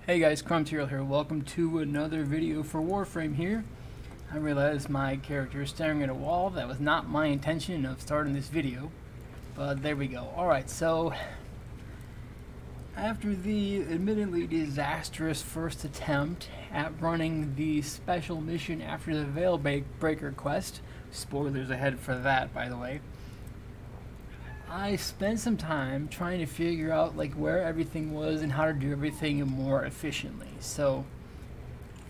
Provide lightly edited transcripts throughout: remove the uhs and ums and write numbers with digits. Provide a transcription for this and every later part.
Hey guys, Crumterial here. Welcome to another video for Warframe here. I realized my character is staring at a wall. That was not my intention of starting this video, but there we go. Alright, so after the admittedly disastrous first attempt at running the special mission after the Veil Breaker quest, spoilers ahead for that by the way, I spent some time trying to figure out like where everything was and how to do everything more efficiently. So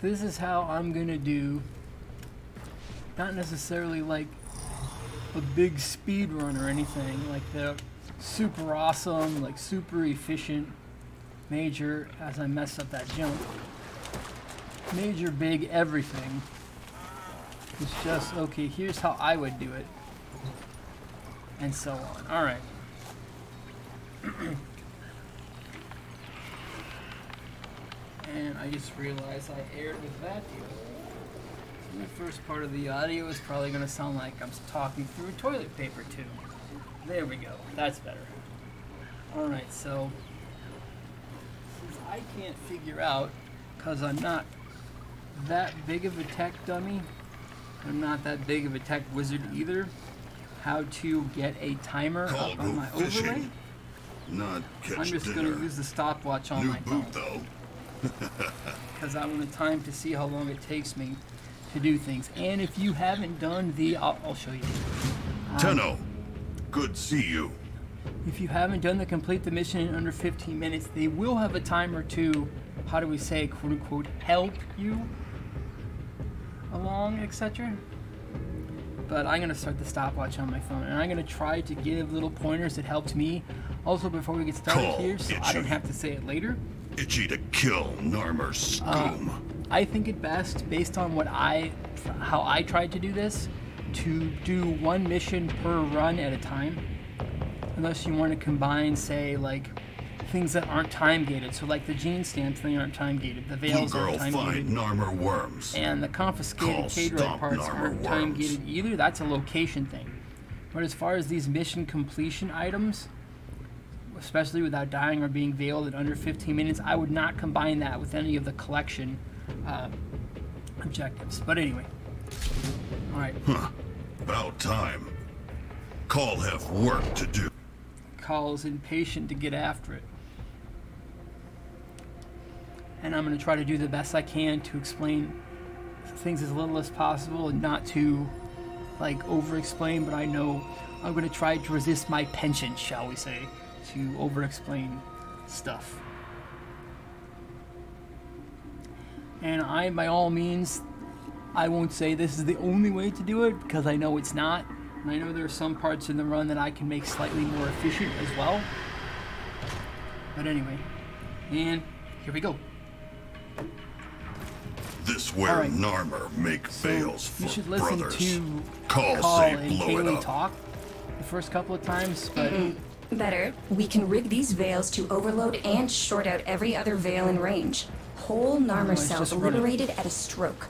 this is how I'm gonna do, not necessarily like a big speed run or anything, like the super awesome, like super efficient major, as I mess up that jump, major big everything. It's just, okay, here's how I would do it, and so on. Alright. And I just realized I aired with that deal. So the first part of the audio is probably going to sound like I'm talking through toilet paper too. There we go. That's better. Alright, so since I can't figure out, because I'm not that big of a tech dummy, I'm not that big of a tech wizard either, how to get a timer up on my overlay. Not catch I'm just going to use the stopwatch on my phone, because I want the time to see how long it takes me to do things. And if you haven't done the, I'll show you. Tenno, good see you. If you haven't done the complete the mission in under 15 minutes, they will have a timer to, how do we say, quote unquote, help you along, etc. But I'm going to start the stopwatch on my phone, and I'm going to try to give little pointers that helped me. Also, before we get started here, so I don't have to say it later. Itchy to kill Narmer Scoom. I think it best, based on what how I tried to do this, to do one mission per run at a time. Unless you want to combine, say, like, things that aren't time-gated. So, like the gene stamps, they aren't time-gated. The veils aren't time-gated. Narmer worms. And the confiscated K-Droid parts aren't time-gated either. That's a location thing. But as far as these mission completion items, especially without dying or being veiled in under 15 minutes, I would not combine that with any of the collection objectives. But anyway. Alright. Huh. About time. Kahl have work to do. Kahl's impatient to get after it. And I'm going to try to do the best I can to explain things as little as possible and not to, like, over-explain, but I know I'm going to try to resist my penchant, shall we say, to over-explain stuff. And I, by all means, I won't say this is the only way to do it, because I know it's not. And I know there are some parts in the run that I can make slightly more efficient as well. But anyway, and here we go. This where Narmer make veils for you should listen brothers. to Kahl and Kaylee talk the first couple of times, but better. We can rig these veils to overload and short out every other veil in range. Whole Narmer cells liberated at a stroke.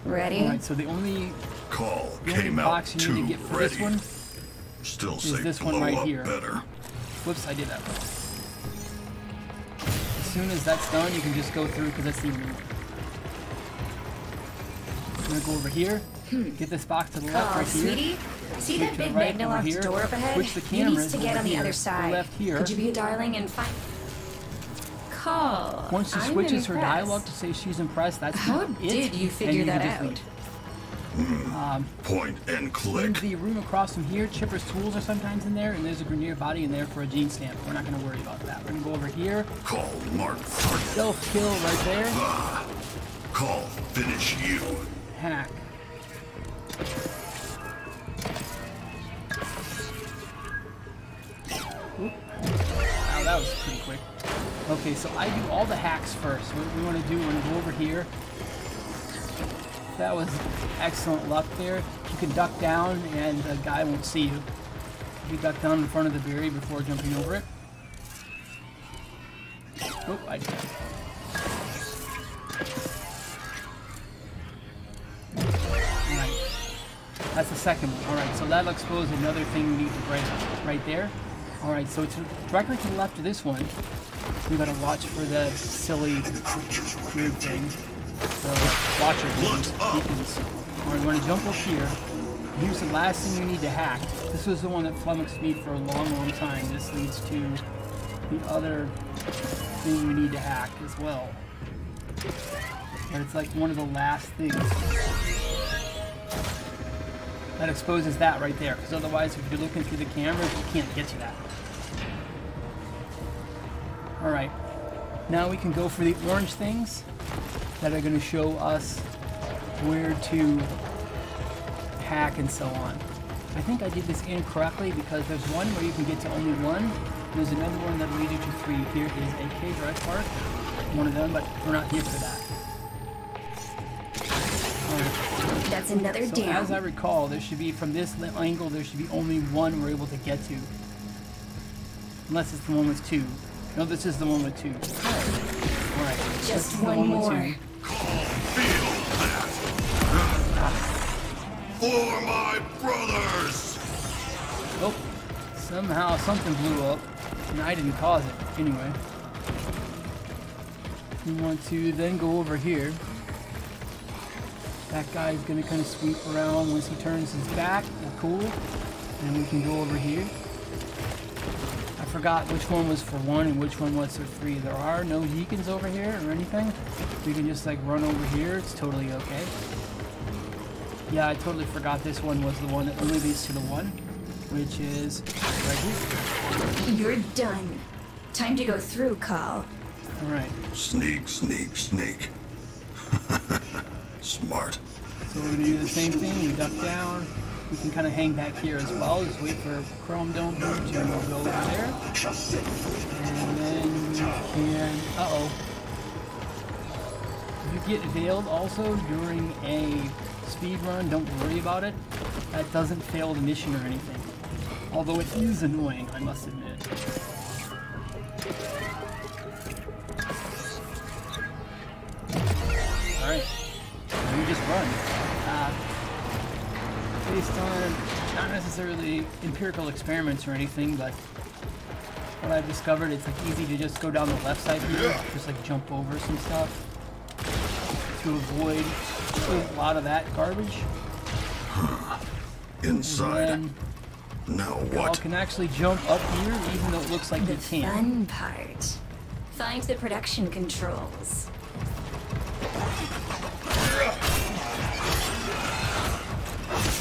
Ready? Alright, so the only Kahl came out box you need to get for this one Still is this one right here. Better. Whoops, I did that wrong. As soon as that's done, you can just go through, because that's the only one. I'm gonna go over here, get this box to the left right here. Sweetie, see that big right magna-locked door up ahead? Switch the You need cameras to get on the here, other side. left here. Could you be a darling and find Kahl? Once she switches her dialogue to say she's impressed, that's How it. did you figure that out? Point and click. In the room across from here, Chipper's tools are sometimes in there, and there's a grenade body in there for a gene stamp. We're not going to worry about that. We're going to go over here. Kahl mark. Self-kill right there. Kahl finish you. Hack. Oop. Wow, that was pretty quick. Okay, so I do all the hacks first. What we want to do, we're going to go over here. That was excellent luck there. You can duck down and the guy won't see you. You duck down in front of the berry before jumping over it. Oh, I did. Alright. That's the second one. Alright, so that'll expose another thing we need to break right there. Alright, so it's directly to the left of this one. We gotta watch for the silly weird things. So watcher beacons. Alright, we're gonna jump up here. Here's the last thing we need to hack. This was the one that flummoxed me for a long time. This leads to the other thing we need to hack as well. But it's like one of the last things. That exposes that right there, because otherwise if you're looking through the cameras, you can't get to that. Alright, now we can go for the orange things that are going to show us where to hack and so on. I think I did this incorrectly because there's one where you can get to only one. There's another one that'll lead you to 3. Here is a cage drive part, one of them, but we're not here for that. Right. That's another So down. as I recall, there should be, from this angle, there should be only one we're able to get to. Unless it's the one with 2. No, this is the one with 2. Alright. Just one more. Feel that! For my brothers! Oh, somehow something blew up, and I didn't cause it. Anyway. We want to then go over here. That guy's going to kind of sweep around once he turns his back. Cool. And we can go over here. I forgot which one was for 1 and which one was for 3. There are no beacons over here or anything. We can just like run over here. It's totally okay. Yeah, I totally forgot this one was the one that only leads to the one, which is right here. You're done. Time to go through, Kahl. Alright. Sneak, sneak, sneak. Smart. So we're going to do the same thing. We duck down. We can kind of hang back here as well. Just wait for Chrome Dome to go over there. And then we can... Uh-oh. If you get veiled also during a speed run, don't worry about it. That doesn't fail the mission or anything. Although it is annoying, I must admit. Alright. We just run. Based on not necessarily empirical experiments or anything, but what I've discovered, it's like easy to just go down the left side here, just like jump over some stuff to avoid a lot of that garbage. Inside. Now what? You can actually jump up here, even though it looks like you can't. The fun part. Find the production controls.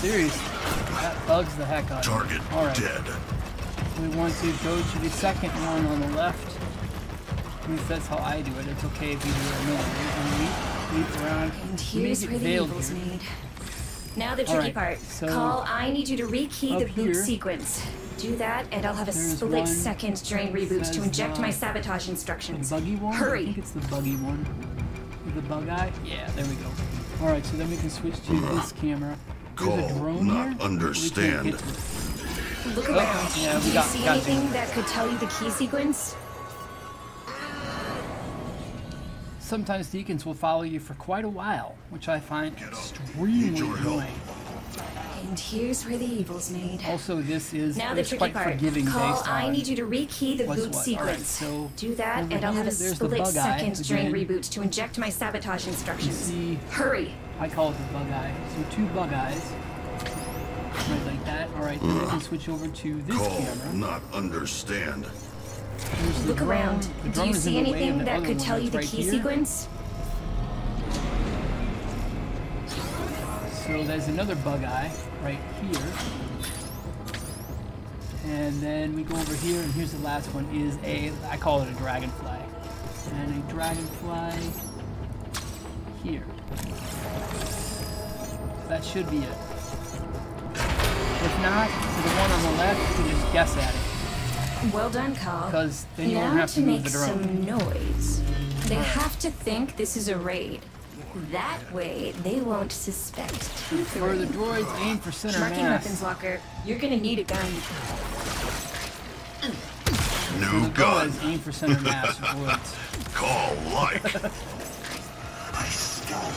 Seriously, that bugs the heck out of me. Target Alright. dead. We want to go to the second one on the left. At least that's how I do it. It's okay if you do it another way. And leap around. And here's where the evil's made. Now the tricky part. So Kahl, I need you to rekey the boot here, sequence. Do that, and I'll have a split second during reboots to inject my sabotage instructions. The buggy one? Hurry! I think it's the buggy one. The bug eye? Yeah, there we go. Alright, so then we can switch to this camera. There's a drone not here. understand. Look around. Yeah, Do you see anything that could tell you the key sequence? Sometimes deacons will follow you for quite a while, which I find extremely annoying. And here's where the evil's made. Also, this is now the tricky quite part. forgiving Kahl, based on I need you to rekey the boot sequence. Right, so do that, and I'll have a split second during reboots to inject my sabotage instructions. See, hurry! I call it the bug eye. So 2 bug eyes. Right like that. Alright, then we can switch over to this camera. Not understand. Look around. Do you see anything that could tell you the key sequence? So there's another bug eye right here. And then we go over here, and here's the last one, is I call it a dragonfly. And a dragonfly here. That should be it. If not, for the one on the left, you can just guess at it. Well done, Kahl. Because then you now won't have to move make the drone. some noise. They have to think this is a raid. That way, they won't suspect. For the droids, aim for center Marking mass. weapons locker. You're gonna need a gun. New gun. Aim for center mass, droids. Call like.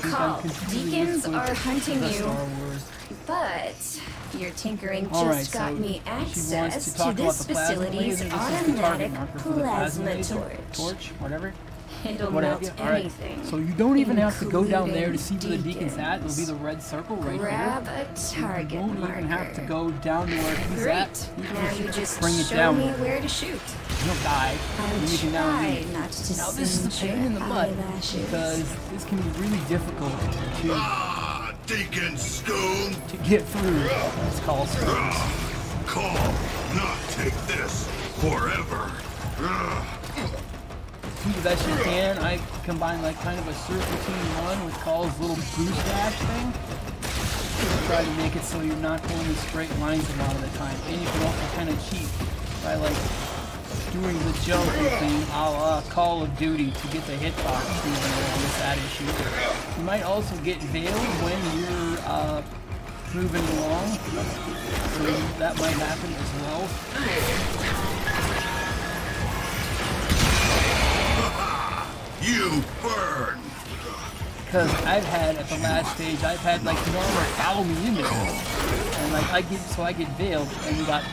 think Kahl, I'm confusing deacons this with are hunting the you. Star Wars. But your tinkering Alright, just got so me she wants access to to talk about this the plasma facility's laser. This is the target automatic marker for the plasma laser, torch. whatever. It'll Whatever. melt Alright. anything. So you don't even have to go down there to including see where the deacon's at. It'll be deacons. the red circle right Grab here. a target You won't marker. even have to go down to where he's Great. at. Now you just bring it show down. me where to shoot. You'll die. I'll And you can now try leave. not to Now this is a singe pain in the your butt eyelashes. because this can be really difficult to Deacon Scoom! get through. Let's call screens. Kahl, not take this forever. Do the best you can. I combine like kind of a serpentine run with Kahl's little boost dash thing. Try to make it so you're not going in straight lines a lot of the time. And you can also kind of cheat by like doing the jumping thing a la Call of Duty to get the hitbox moving around with that issue. You might also get veiled when you're moving along, so that might happen as well. You burn! Because I've had, at the last stage, I've had like Norma follow me in there. And like I get veiled and we got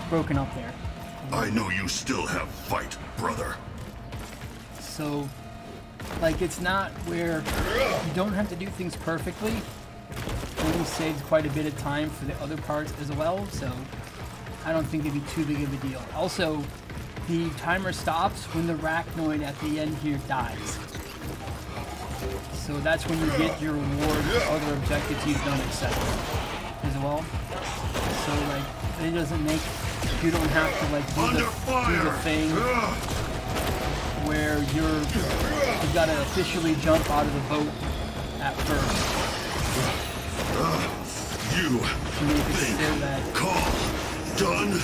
broken up there. I know you still have fight, brother. So, like it's not where you don't have to do things perfectly. It saves quite a bit of time for the other parts as well, so I don't think it'd be too big of a deal. Also, the timer stops when the arachnoid at the end here dies. So that's when you get your reward for other objectives you've done, etc. as well. So like, it doesn't make, you don't have to like do the thing where you've got to officially jump out of the boat at first. You think Kahl done?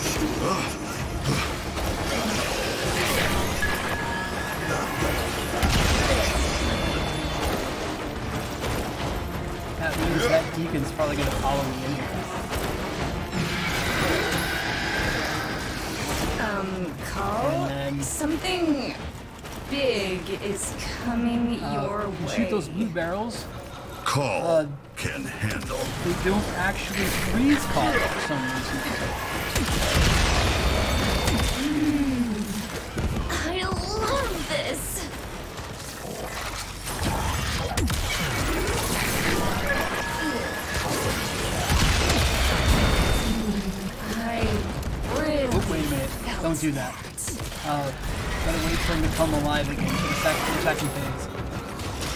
That means that deacon's probably going to follow me in here. Kahl, And then- something big is coming your You way. shoot those blue barrels, Kahl can handle. they don't actually freeze Kahl for some reason. I love this. Oh, wait a minute. Don't do that. Gotta wait for him to come alive again for the second phase.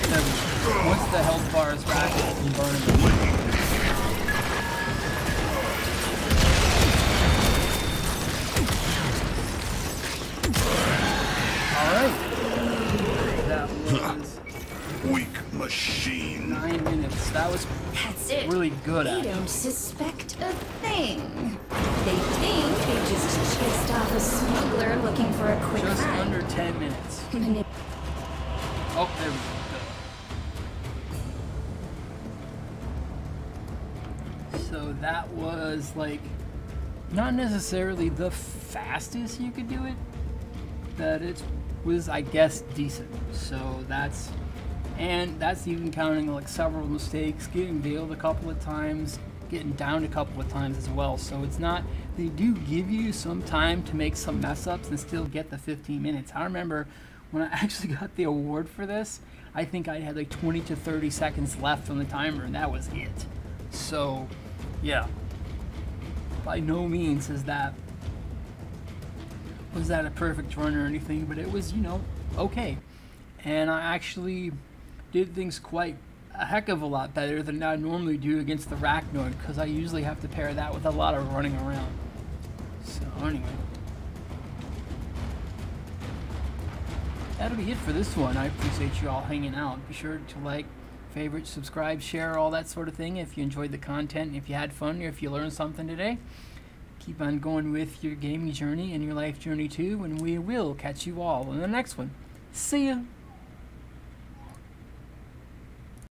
There we go. Once the health bar is back, you can burn him. Alright. That was Weak machine. 9 minutes. That was That's it. really good They at it. don't suspect a thing. They think they just chased off a smuggler looking for a quick Just ride. under 10 minutes. Oh, there we go. So that was like not necessarily the fastest you could do it, but it was, I guess, decent. So that's even counting like several mistakes, getting veiled a couple of times, getting downed a couple of times as well. So it's not, they do give you some time to make some mess ups and still get the 15 minutes. I remember when I actually got the award for this, I think I had like 20 to 30 seconds left on the timer and that was it. So yeah, by no means was that a perfect run or anything, but it was, you know, okay. And I actually did things quite a heck of a lot better than I normally do against the arachnoid, because I usually have to pair that with a lot of running around. So anyway, that'll be it for this one. I appreciate you all hanging out. Be sure to like, favorite, subscribe, share, all that sort of thing if you enjoyed the content, if you had fun, or if you learned something today. Keep on going with your gaming journey and your life journey too, and we will catch you all in the next one. See ya!